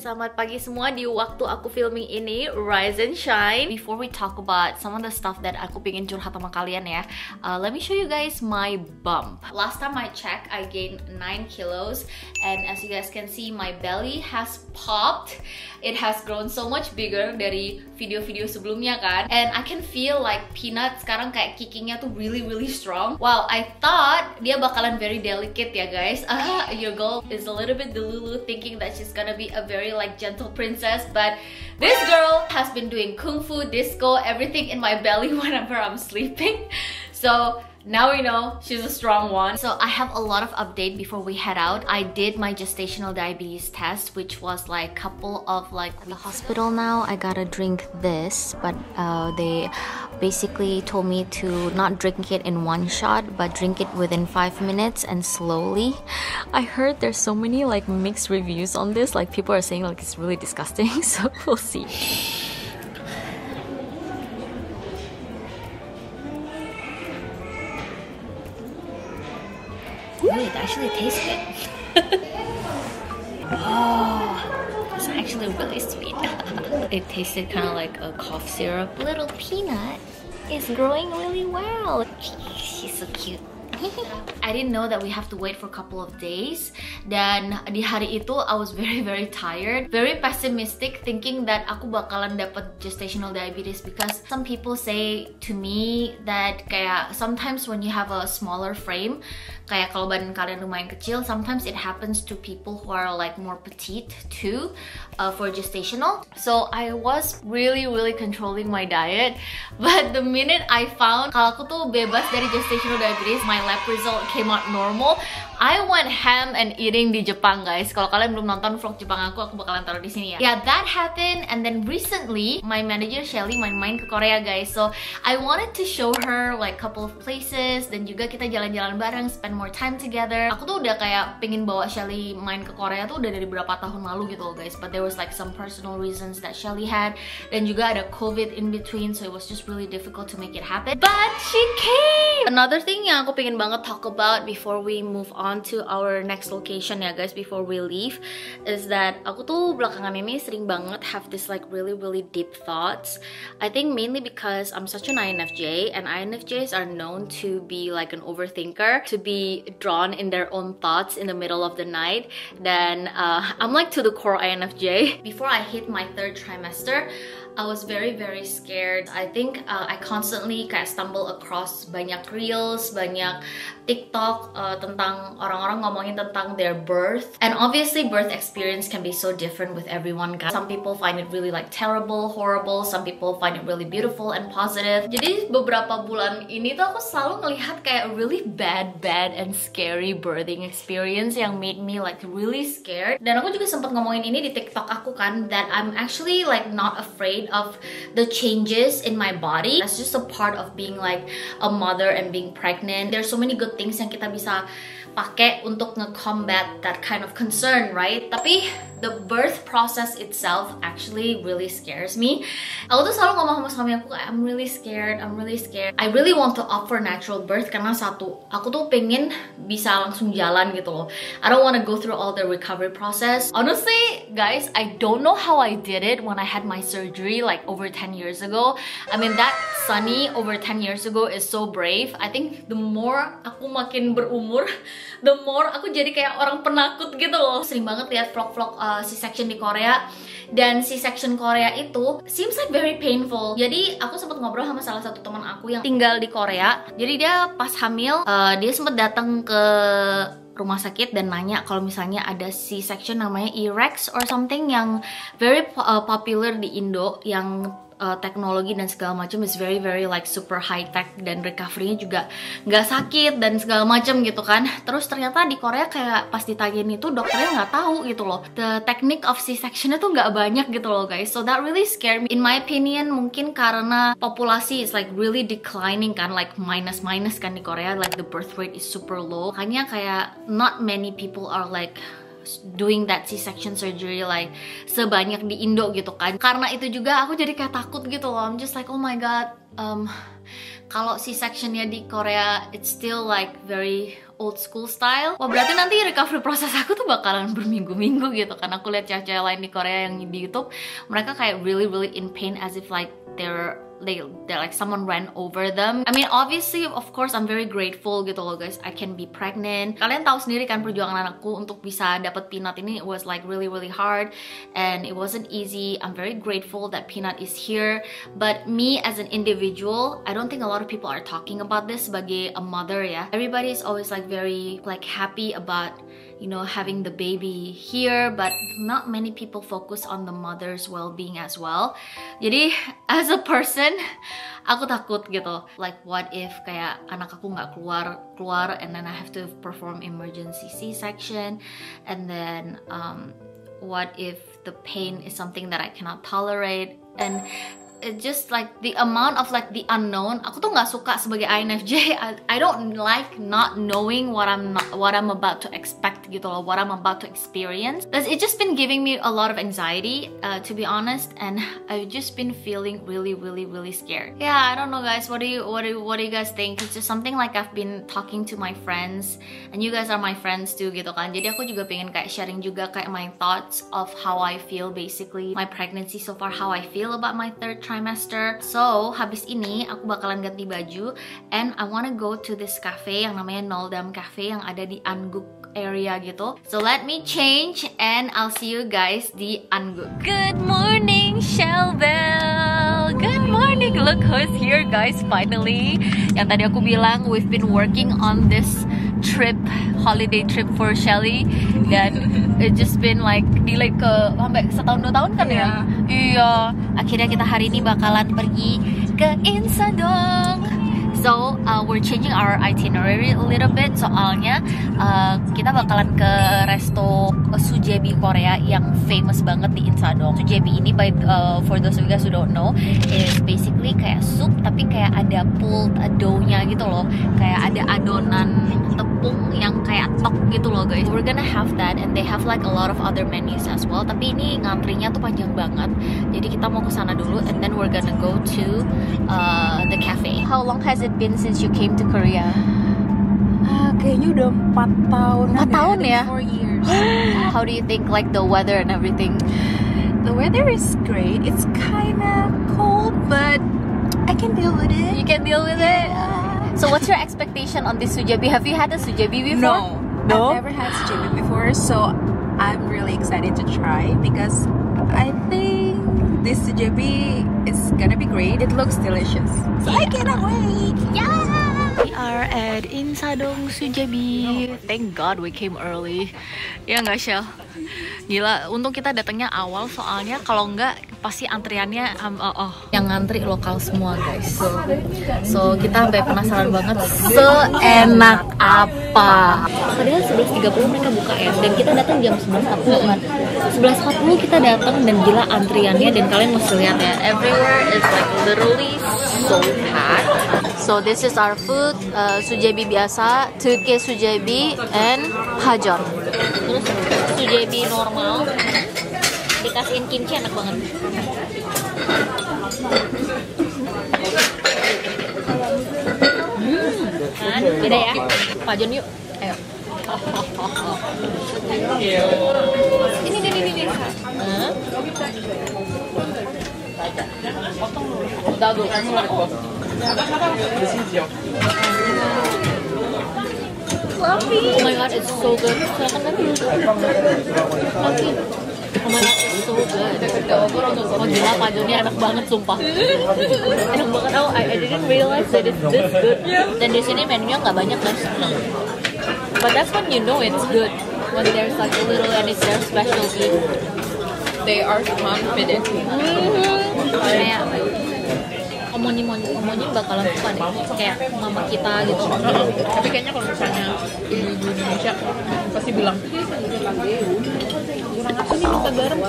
Selamat pagi semua di waktu aku filming ini, rise and shine. Before we talk about some of the stuff that aku pengen curhat sama kalian ya, let me show you guys my bump. Last time I checked, I gained 9 kilos, and as you guys can see, my belly has popped. It has grown so much bigger dari video-video sebelumnya kan, and I can feel like Peanut sekarang kayak kickingnya tuh really strong. Wow, I thought dia bakalan very delicate ya guys. Your girl is a little bit delulu thinking that she's gonna be a very like gentle princess, but this girl has been doing kung fu, disco, everything in my belly whenever I'm sleeping. So now we know she's a strong one. So I have a lot of update before we head out. I did my gestational diabetes test, which was like couple of like weeks. At the hospital now, I gotta drink this, but they basically told me to not drink it in one shot, but drink it within 5 minutes and slowly. I heard there's so many like mixed reviews on this. Like people are saying like it's really disgusting, so we'll see. Oh, it actually tastes good. Oh, it's actually really sweet. It tasted kind of like a cough syrup. Little Peanut is growing really well. She's so cute. I didn't know that we have to wait for a couple of days. Dan di hari itu I was very tired, very pessimistic, thinking that aku bakalan dapat gestational diabetes because some people say to me that kayak sometimes when you have a smaller frame, kayak kalau badan kalian lumayan kecil, sometimes it happens to people who are like more petite too for gestational. So I was really controlling my diet, but the minute I found kalau aku tuh bebas dari gestational diabetes, my lab result came out normal, I went ham and eating di Jepang guys. Kalau kalian belum nonton vlog Jepang aku bakalan taruh di sini ya. Yeah, that happened, and then recently my manager Shelly main-main ke Korea guys. So I wanted to show her like couple of places, dan juga kita jalan-jalan bareng, spend more time together. Aku tuh udah kayak pengen bawa Shelly main ke Korea tuh udah dari berapa tahun lalu gitu loh guys. But there was like some personal reasons that Shelly had, dan juga ada COVID in between, so it was just really difficult to make it happen. But she came! Another thing yang aku pengen banget talk about before we move on to our next location ya guys, before we leave, is that aku tuh belakangan ini sering banget have this like really deep thoughts. I think mainly because I'm such an INFJ, and INFJs are known to be like an overthinker, to be drawn in their own thoughts in the middle of the night. Then I'm like to the core INFJ. Before I hit my 3rd trimester, I was very scared. I think I constantly kayak stumble across banyak reels, banyak TikTok tentang orang-orang ngomongin tentang their birth. And obviously birth experience can be so different with everyone kan. Some people find it really like terrible, horrible. Some people find it really beautiful and positive. Jadi beberapa bulan ini tuh aku selalu ngelihat kayak really bad and scary birthing experience yang made me like really scared. Dan aku juga sempat ngomongin ini di TikTok aku kan, that I'm actually like not afraid of the changes in my body. That's just a part of being like a mother and being pregnant. There's so many good things yang kita bisa pakai untuk nge-combat that kind of concern, right? Tapi the birth process itself actually really scares me. Aku tuh selalu ngomong sama suami aku kayak I'm really scared. I really want to opt for natural birth karena satu, aku tuh pengen bisa langsung jalan gitu loh. I don't want to go through all the recovery process. Honestly, guys, I don't know how I did it when I had my surgery like over 10 years ago. I mean, that Sunny over 10 years ago is so brave. I think the more aku makin berumur, the more aku jadi kayak orang penakut gitu loh. Sering banget lihat vlog-vlog C-section di Korea, dan C-section Korea itu seems like very painful. Jadi aku sempat ngobrol sama salah satu teman aku yang tinggal di Korea. Jadi dia pas hamil, dia sempat datang ke rumah sakit dan nanya kalau misalnya ada C-section namanya E-Rex or something yang very popular di Indo, yang teknologi dan segala macam is very like super high tech, dan recovery-nya juga nggak sakit dan segala macam gitu kan. Terus ternyata di Korea kayak pas ditanyain itu dokternya nggak tahu gitu loh. The technique of C-section itu nggak banyak gitu loh guys. So that really scared me. In my opinion, mungkin karena populasi is like really declining kan, like minus kan di Korea, like the birth rate is super low. Makanya kayak not many people are like doing that C-section surgery like sebanyak di Indo gitu kan. Karena itu juga aku jadi kayak takut gitu loh. I'm just like, oh my god, kalau C-sectionnya di Korea it's still like very old school style. Wah, berarti nanti recovery proses aku tuh bakalan berminggu-minggu gitu. Karena aku lihat cewek-cewek lain di Korea yang di YouTube, mereka kayak really in pain as if like they're like someone ran over them. I mean, obviously, of course, I'm very grateful gitu loh guys. I can be pregnant. Kalian tahu sendiri kan perjuangan anakku untuk bisa dapat Peanut ini. It was like really hard and it wasn't easy. I'm very grateful that Peanut is here. But me as an individual, I don't think a lot of people are talking about this sebagai a mother ya. Everybody is always like very like happy about, you know, having the baby here, but not many people focus on the mother's well-being as well. Jadi as a person, aku takut gitu. Like what if kayak anak aku nggak keluar and then I have to perform emergency C-section, and then what if the pain is something that I cannot tolerate, and it just like the amount of like the unknown. Aku tuh nggak suka sebagai INFJ. I don't like not knowing what I'm about to expect gitu loh, what I'm about to experience. It's just been giving me a lot of anxiety, to be honest, and I've just been feeling really scared. Yeah, I don't know guys. What do you guys think? It's just something like I've been talking to my friends, and you guys are my friends too gitu kan. Jadi aku juga pengen kayak sharing juga kayak my thoughts of how I feel basically my pregnancy so far, how I feel about my third trimester. So, habis ini aku bakalan ganti baju and I wanna go to this cafe yang namanya Noldam Cafe yang ada di Anguk area gitu. So, let me change and I'll see you guys di Anguk. Good morning, Shelbel. Good morning. Look who's here guys, finally. Yang tadi aku bilang we've been working on this holiday trip for Shelly, dan it just been like delayed ke sampai setahun 2 tahun kan ya? Iya. Akhirnya kita hari ini bakalan pergi ke Insadong. So we're changing our itinerary a little bit, soalnya kita bakalan ke resto Sujebi Korea yang famous banget di Insadong. Sujebi ini for those of you guys who don't know, is basically kayak soup tapi kayak ada pulled dough-nya gitu loh, kayak ada adonan tepung yang kayak tok gitu loh guys. We're gonna have that and they have like a lot of other menus as well. Tapi ini ngantrinya tuh panjang banget. Jadi kita mau ke sana dulu and then we're gonna go to the cafe. How long has it been since you came to Korea? Kayaknya udah 4 tahun. 4 tahun ya? 4 years. How do you think like the weather and everything? The weather is great. It's kinda cold, but I can deal with it. You can deal with it? So what's your expectation on this sujebi? Have you had a sujebi before? No, I've never had sujebi before, so I'm really excited to try because I think this sujebi is gonna be great. It looks delicious, so I cannot wait. Yeah! We are at Insadong Sujebi. Thank God we came early. Ya nggak Shell? Gila, untung kita datangnya awal, soalnya kalau nggak pasti antriannya yang ngantri lokal semua guys. So kita sampai penasaran banget seenak apa. Padahal 11.30 mereka buka ya, dan kita datang jam 11.40 kan. 11.40 kita datang dan gila antriannya, dan kalian mesti lihat ya, everywhere is like literally so packed. So this is our food, sujebi biasa, Turkey sujebi, and hajon. Terus sujebi normal, dikasihin kimchi enak banget. Kan beda ya. Hajon yuk, ayo. Ini. Fluffy. Oh my god, it's so good. Fluffy. Oh my god, it's so good. Oh gila, pajonnya enak banget sumpah. Enak banget. Oh, I didn't realize that it's this good. Dan di sini menunya nggak banyak guys. But that's when you know it's good. When there's like a little and it's their specialty. They are confident. Kayak omonim bakalan suka deh, kayak mama kita gitu. Tapi kayaknya kalau misalnya ibu-ibu Indonesia pasti bilang kurang asin nih, minta garam.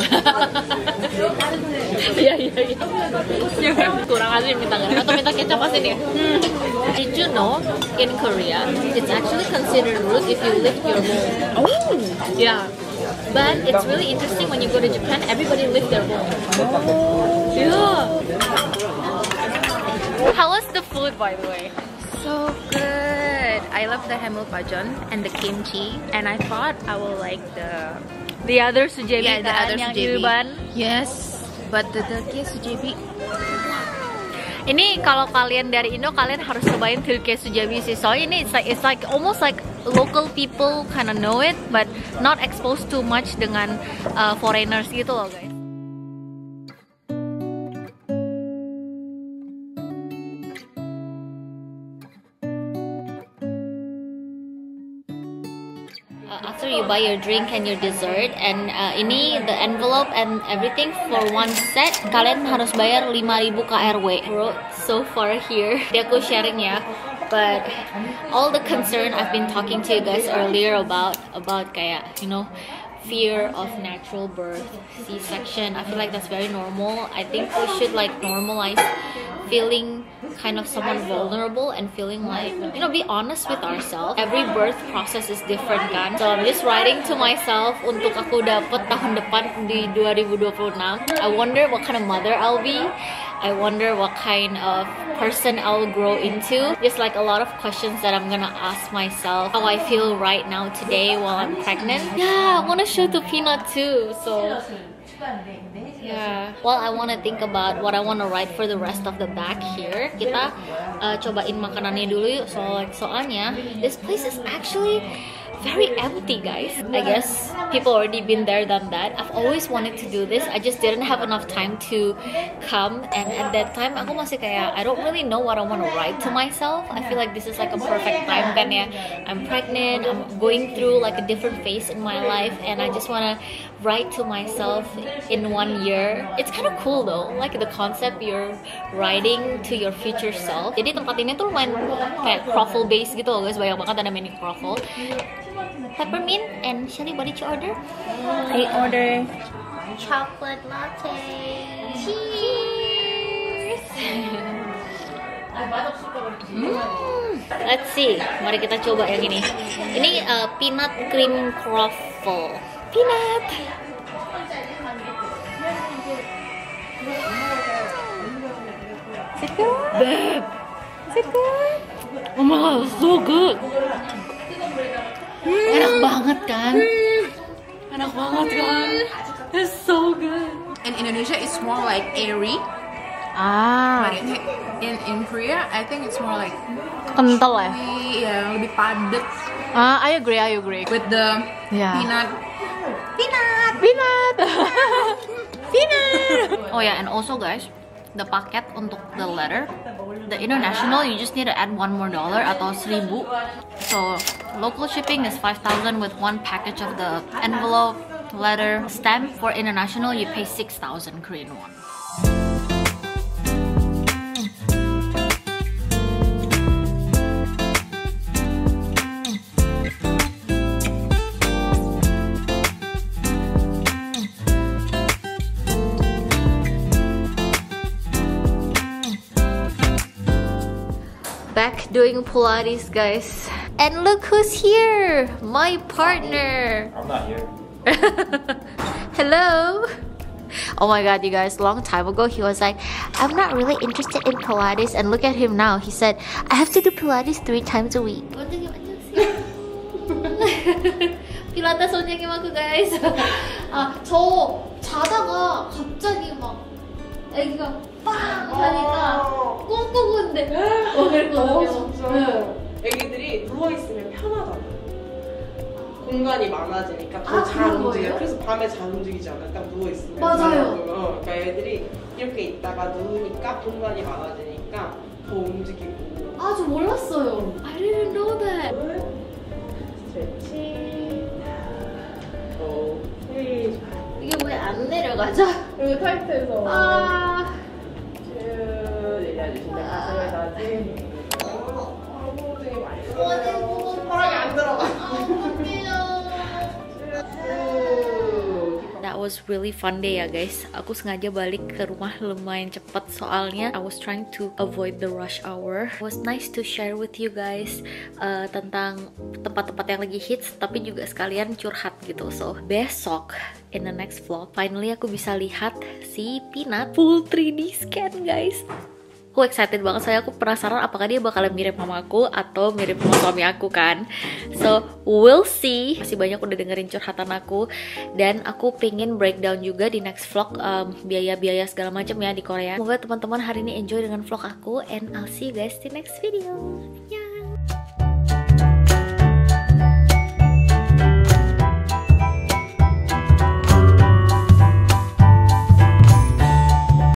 Iya. Kurang asin minta garam atau minta kecap asin ya. Did you know in Korea it's actually considered rude if you lift your bowl? Oh, yeah. But it's really interesting when you go to Japan, everybody lift their bowl. Oh. Yeah. How was the food, by the way? So good. I love the Hamul Pajeon and the kimchi, and I thought I will like The other sujebi the kan, other yang sujebi. Ilban. Yes, but the Turkey sujebi. Ini kalau kalian dari Indo, kalian harus cobain Turkey sujebi sih. Soalnya ini it's like almost like local people kind of know it, but not exposed too much dengan foreigners gitu loh guys. After you buy your drink and your dessert, and ini the envelope and everything for one set, kalian harus bayar 5.000 KRW. Bro, so far here, dia aku sharing ya. But all the concern I've been talking to you guys earlier about kayak, you know, fear of natural birth, C-section, I feel like that's very normal. I think we should like normalize feeling kind of someone vulnerable and feeling like, you know, be honest with ourselves. Every birth process is different kan. So I'm just writing to myself untuk aku dapat tahun depan di 2026. I wonder what kind of mother I'll be. I wonder what kind of person I'll grow into. Just like a lot of questions that I'm gonna ask myself. How I feel right now today while I'm pregnant. Yeah, I wanna show to Peanut too. So yeah. While I wanna think about what I wanna write for the rest of the back here, kita cobain makanannya dulu yuk. Soalnya this place is actually very empty, guys. I guess people already been there, done that. I've always wanted to do this. I just didn't have enough time to come, and at that time aku masih kayak I don't really know what I want to write to myself. I feel like this is like a perfect time kan ya. I'm pregnant, I'm going through like a different phase in my life, and I just want to write to myself in 1 year. It's kind of cool though, like the concept you're writing to your future self. Jadi tempat ini tuh lumayan kayak croffle base gitu loh guys, banyak banget ada menu croffle. Peppermint, and Shelly, what did you order? I order Chocolate latte. Cheers! Let's see, mari kita coba yang ini. Ini peanut cream croffle. Peanut! Is it good? Babe! Is it good? Oh my god, so good! Enak banget kan? Enak banget kan? It's so good. In Indonesia, it's more like airy. Ah, But in Korea, I think it's more like kental ya? lebih padat. I agree. With the Yeah. peanut. Oh yeah, and also guys, the paket untuk the letter, the international, you just need to add $1 more atau 1.000. So local shipping is 5,000 with one package of the envelope, letter, stamp. For international, you pay 6,000 Korean won. Back doing Pilates, guys. And look who's here! My partner! I'm not here. Hello! Oh my god, you guys, long time ago he was like, I'm not really interested in Pilates, and look at him now. He said, I have to do Pilates 3 times a week. 필라테스 선생님하고 guys. 저 자다가 갑자기 막 애기가 빵 하니까 꽁꽁인데 그랬거든요. 애기들이 누워있으면 편하잖아. 공간이 많아지니까 더 잘 그런 움직여. 거예요? 그래서 밤에 잘 움직이지 않아. 딱 누워있으면. 맞아요. 그러니까 애들이 이렇게 있다가 누우니까 공간이 많아지니까 더 움직이고. 아, 저 몰랐어요. I didn't know that. 스트레칭. 오케이. 이게 왜 안 내려가죠? 그리고 타이트해서 아, 쭉 내려주신다. 가슴을 다지. 되게 많이 들어가요. 혈압이 안 들어가. That was really fun day ya guys. Aku sengaja balik ke rumah lumayan cepat soalnya I was trying to avoid the rush hour. It was nice to share with you guys tentang tempat-tempat yang lagi hits, tapi juga sekalian curhat gitu. So besok in the next vlog finally aku bisa lihat si Peanut full 3D scan guys. Aku excited banget, soalnya aku penasaran apakah dia bakalan mirip mama aku atau mirip sama suami aku kan. So we'll see. Masih banyak udah dengerin curhatan aku, dan aku pengen breakdown juga di next vlog biaya-biaya segala macam ya di Korea. Semoga teman-teman hari ini enjoy dengan vlog aku, and I'll see you guys di next video.